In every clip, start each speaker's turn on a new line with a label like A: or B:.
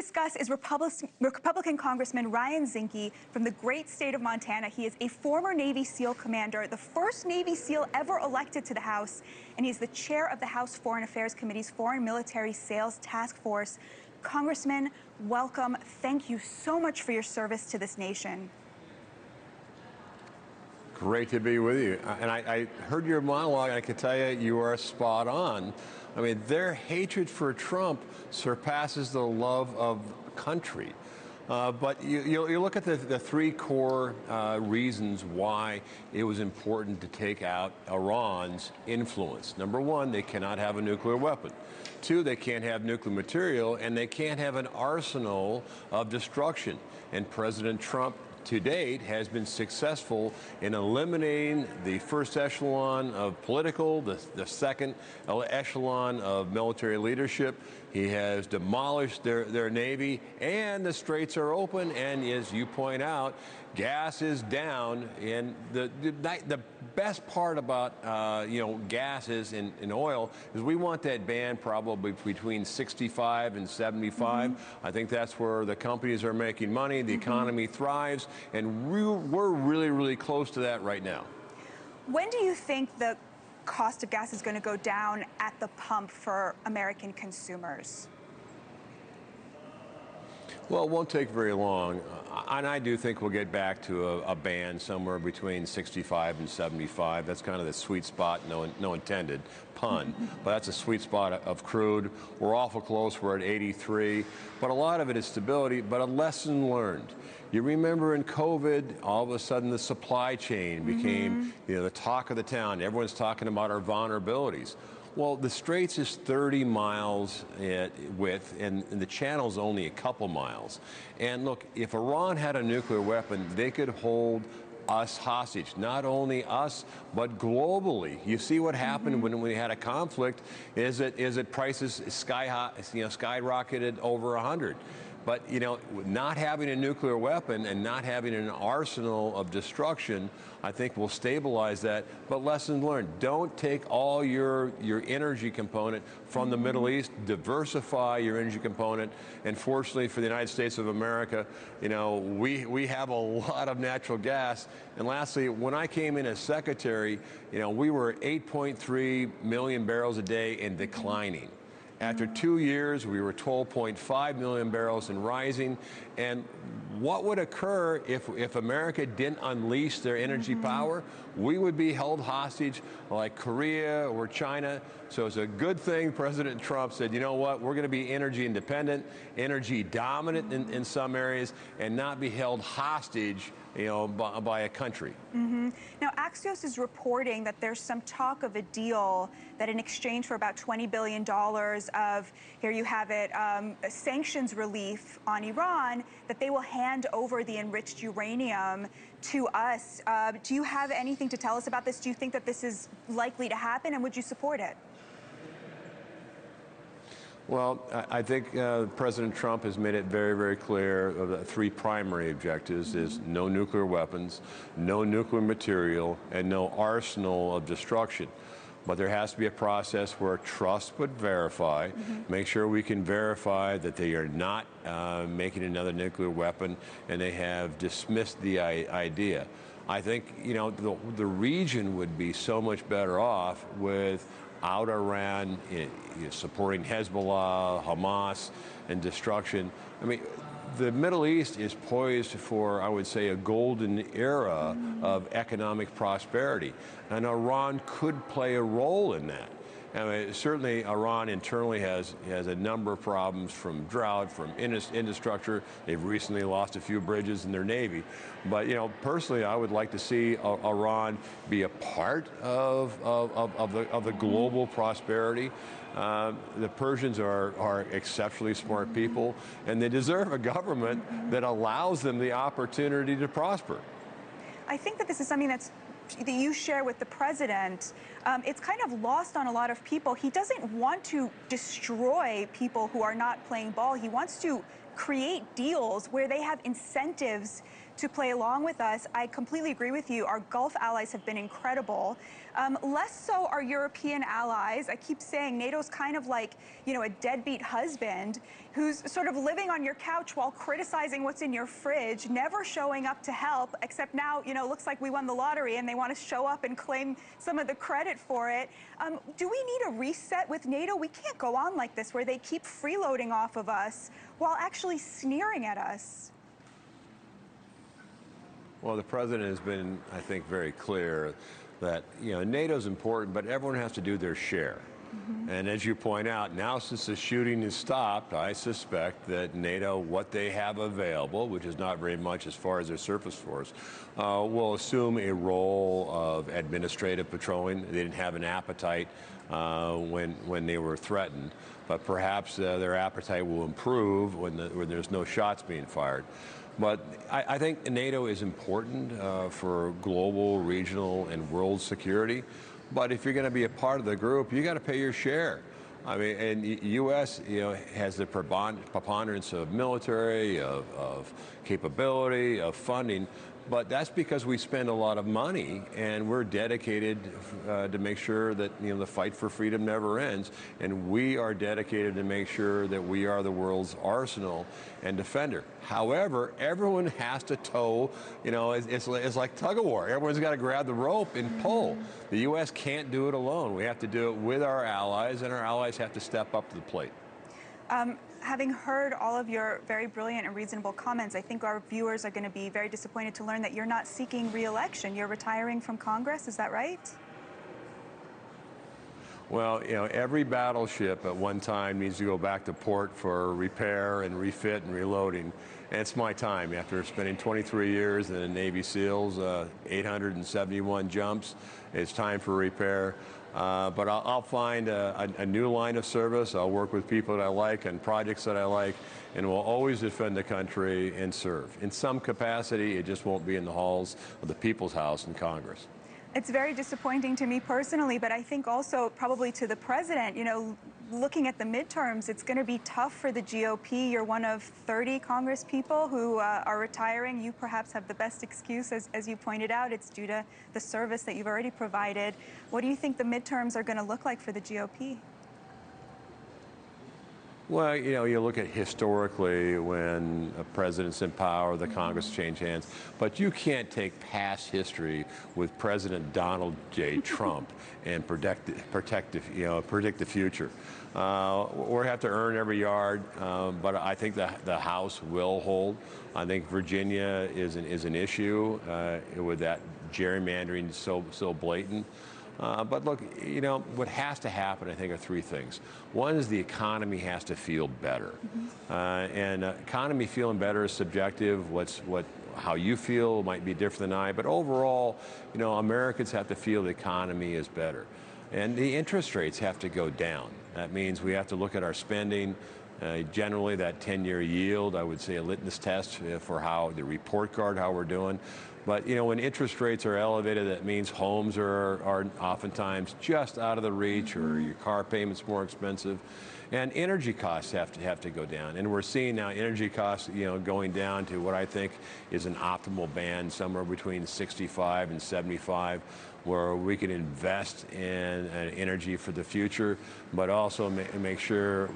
A: discuss is Republican Congressman Ryan Zinke from the great state of Montana. He is a former Navy SEAL commander, the first Navy SEAL ever elected to the House, and he's the chair of the House Foreign Affairs Committee's Foreign Military Sales Task Force. Congressman, welcome. Thank you so much for your service to this nation.
B: Great to be with you. And I heard your monologue, and I can tell you, you are spot on. I mean, their hatred for Trump surpasses the love of country. But you look at the three core reasons why it was important to take out Iran's influence. Number one, they cannot have a nuclear weapon. Two, they can't have nuclear material, and they can't have an arsenal of destruction. And President Trump, to date, has been successful in eliminating the first echelon of political, the second echelon of military leadership. He has demolished their Navy, and the straits are open, and as you point out, gas is down. And the best part about gases in oil is we want that band probably between 65 and 75. I think that's where the companies are making money, the economy thrives, and we're really, really close to that right now.
A: When do you think the cost of gas is going to go down at the pump for American consumers?
B: Well, it won't take very long, and I do think we'll get back to a band somewhere between 65 and 75. That's kind of the sweet spot, no intended pun, but that's a sweet spot of crude. We're awful close, we're at 83, but a lot of it is stability, but a lesson learned. You remember in COVID, all of a sudden the supply chain became the talk of the town. Everyone's talking about our vulnerabilities. Well, the Straits is 30 miles width, and the channel's only a couple miles. And look, if Iran had a nuclear weapon, they could hold us hostage. Not only us, but globally. You see what happened when we had a conflict? Is it prices skyrocketed over 100? But, not having a nuclear weapon and not having an arsenal of destruction, I think will stabilize that. But lesson learned, don't take all your energy component from the Middle East, diversify your energy component. And fortunately for the United States of America, we have a lot of natural gas. And lastly, when I came in as secretary, we were 8.3 million barrels a day and declining. After 2 years, we were 12.5 million barrels and rising. And what would occur if America didn't unleash their energy power? We would be held hostage like Korea or China. So it's a good thing President Trump said, you know what, we're going to be energy independent, energy dominant in some areas, and not be held hostage by a country.
A: Now, Axios is reporting that there's some talk of a deal that in exchange for about $20 billion of, here you have it, sanctions relief on Iran, that they will hand over the enriched uranium to us. Do you have anything to tell us about this? Do you think that this is likely to happen, and would you support it?
B: Well, I think President Trump has made it very, very clear the three primary objectives is no nuclear weapons, no nuclear material, and no arsenal of destruction. But there has to be a process where trust but verify, make sure we can verify that they are not making another nuclear weapon and they have dismissed the idea. I think, the region would be so much better off without Iran supporting Hezbollah, Hamas, and destruction. I mean, the Middle East is poised for, I would say, a golden era of economic prosperity, and Iran could play a role in that. I mean, certainly Iran internally has a number of problems, from drought, from infrastructure. They've recently lost a few bridges in their Navy. But, personally, I would like to see Iran be a part of the global prosperity. The Persians are exceptionally smart people, and they deserve a government that allows them the opportunity to prosper.
A: I think that this is something that you share with the president. It's kind of lost on a lot of people. He doesn't want to destroy people who are not playing ball. He wants to create deals where they have incentives to play along with us. I completely agree with you. Our Gulf allies have been incredible. Less so our European allies. I keep saying NATO's kind of like, a deadbeat husband who's sort of living on your couch while criticizing what's in your fridge, never showing up to help, except now, looks like we won the lottery and they want to show up and claim some of the credit for it. Do we need a reset with NATO? We can't go on like this where they keep freeloading off of us while actually sneering at us.
B: Well, the president has been, I think, very clear that, NATO's important, but everyone has to do their share. And as you point out, now since the shooting is stopped, I suspect that NATO, what they have available, which is not very much as far as their surface force, will assume a role of administrative patrolling. They didn't have an appetite when they were threatened, but perhaps their appetite will improve when there's no shots being fired. But I think NATO is important for global, regional, and world security. But if you're going to be a part of the group, you got to pay your share. I mean, and the U.S. has the preponderance of military, of capability, of funding. But that's because we spend a lot of money, and we're dedicated to make sure that the fight for freedom never ends. And we are dedicated to make sure that we are the world's arsenal and defender. However, everyone has to toe. It's like tug of war. Everyone's got to grab the rope and pull. The U.S. can't do it alone. We have to do it with our allies, and our allies have to step up to the plate.
A: Having heard all of your very brilliant and reasonable comments, I think our viewers are going to be very disappointed to learn that you're not seeking re-election. You're retiring from Congress, is that right?
B: Well, every battleship at one time needs to go back to port for repair and refit and reloading. And it's my time. After spending 23 years in the Navy SEALs, 871 jumps, it's time for repair. But I'll find a new line of service. I'll work with people that I like and projects that I like, and we'll always defend the country and serve. In some capacity, it just won't be in the halls of the People's House in Congress.
A: It's very disappointing to me personally, but I think also probably to the president. Looking at the midterms, it's going to be tough for the GOP. You're one of 30 Congress people who are retiring. You perhaps have the best excuse, as you pointed out. It's due to the service that you've already provided. What do you think the midterms are going to look like for the GOP?
B: Well, you look at historically when a president's in power, the Congress change hands, but you can't take past history with President Donald J. Trump and predict the future. We have to earn every yard, but I think the House will hold. I think Virginia is an issue with that gerrymandering so blatant. But look, what has to happen, I think, are three things. One is the economy has to feel better. And economy feeling better is subjective. How you feel might be different than I. But overall, Americans have to feel the economy is better. And the interest rates have to go down. That means we have to look at our spending. Generally, that 10-year yield, I would say a litmus test for how the report card, how we're doing. But, when interest rates are elevated, that means homes are oftentimes just out of the reach, or your car payment's more expensive. And energy costs have to go down. And we're seeing now energy costs, going down to what I think is an optimal band, somewhere between 65 and 75, where we can invest in energy for the future, but also make sure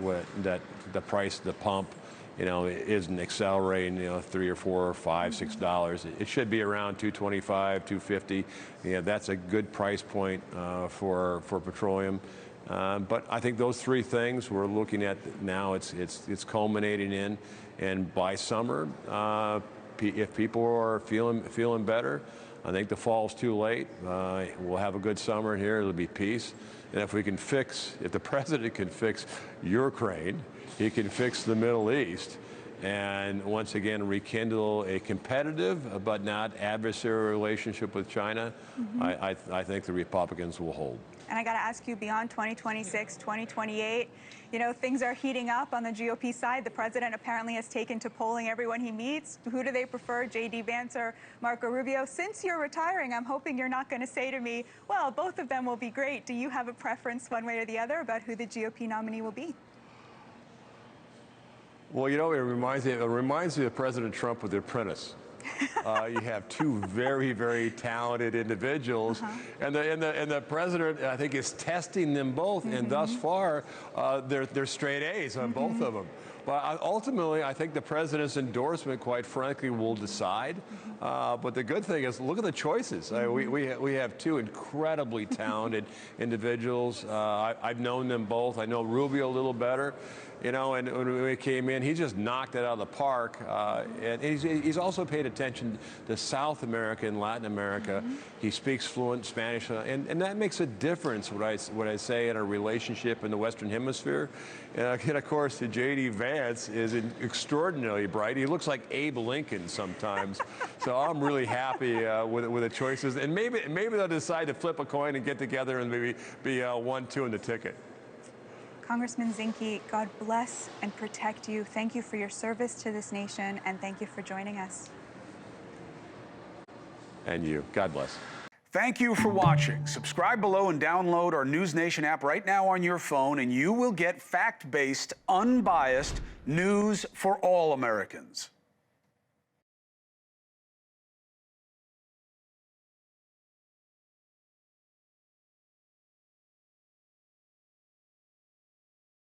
B: that the price of the pump isn't accelerating, $3 or $4 or $5, $6. It should be around $2.25, $2.50. That's a good price point for petroleum. But I think those three things we're looking at now, it's culminating in, and by summer, if people are feeling better, I think the fall's too late. We'll have a good summer here. It'll be peace. And if the president can fix Ukraine, he can fix the Middle East, and once again rekindle a competitive but not adversarial relationship with China, I think the Republicans will hold.
A: And I got to ask you, beyond 2026, 2028, things are heating up on the GOP side. The president apparently has taken to polling everyone he meets. Who do they prefer, J.D. Vance or Marco Rubio? Since you're retiring, I'm hoping you're not going to say to me, well, both of them will be great. Do you have a preference one way or the other about who the GOP nominee will be?
B: Well, you know, it reminds me of President Trump with The Apprentice. You have two very, very talented individuals, and the president, I think, is testing them both, and thus far, they're straight A's on both of them. But ultimately, I think the president's endorsement, quite frankly, will decide. But the good thing is, look at the choices. We have two incredibly talented individuals. I've known them both. I know Rubio a little better. You know, and when we came in, he just knocked it out of the park. And he's also paid attention to South America and Latin America. He speaks fluent Spanish, and that makes a difference, what I say, in our relationship in the Western Hemisphere. And of course, J.D. Vance is extraordinarily bright. He looks like Abe Lincoln sometimes. So I'm really happy with the choices. And maybe they'll decide to flip a coin and get together and maybe be 1-2 in the ticket.
A: Congressman Zinke, God bless and protect you. Thank you for your service to this nation, and thank you for joining us.
B: And you. God bless.
C: Thank you for watching. Subscribe below and download our NewsNation app right now on your phone, and you will get fact-based, unbiased news for all Americans.